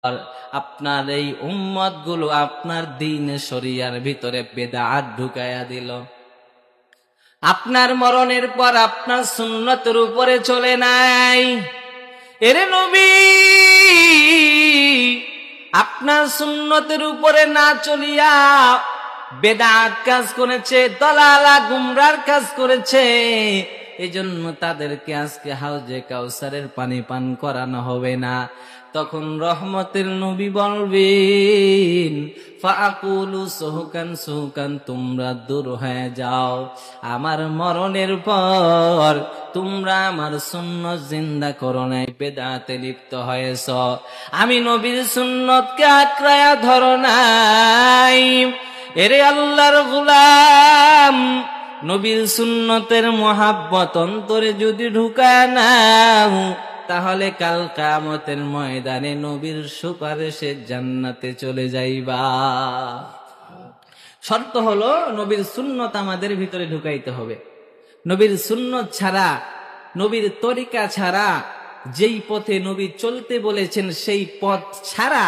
আর আপনার এই উম্মত গুলো আপনার দ্বীন শরিয়ার ভিতরে বেদাত ঢুকায়া দিল। আপনার মরণের পর আপনার সুন্নতের উপরে চলে নাই। এরে নবী, আপনার সুন্নতের উপরে না চলিয়া বেদাত কাজ করেছে, দলালা গুমরার কাজ করেছে। এজন্য তাদেরকে আজকে হাউজে কাউসারের পানি পান করানো হবে না। তখন রহমতের নবী বলবেন, ফাকুলু সুহকান সুহকান, তোমরা দূর হয়ে যাও। আমার মরণের পর তোমরা আমার সুন্নত জিন্দা করো নাই, বেদাতে লিপ্ত হয়েছ। আমি নবীর সুন্নতকে আঁকড়ায়া ধরো নাই। এরে আল্লাহর গোলাম, নবীর সুন্নতের মহাব্বত অন্তরে যদি ঢুকায় নাও, তাহলে কাল কিয়ামতের ময়দানে নবীর সুপারিশে জান্নাতে চলে যাইবা। শর্ত হলো নবীর সুন্নত আমাদের ভিতরে ঢুকাইতে হবে। নবীর সুন্নত ছাড়া, নবীর তরিকা ছাড়া, যেই পথে নবী চলতে বলেছেন সেই পথ ছাড়া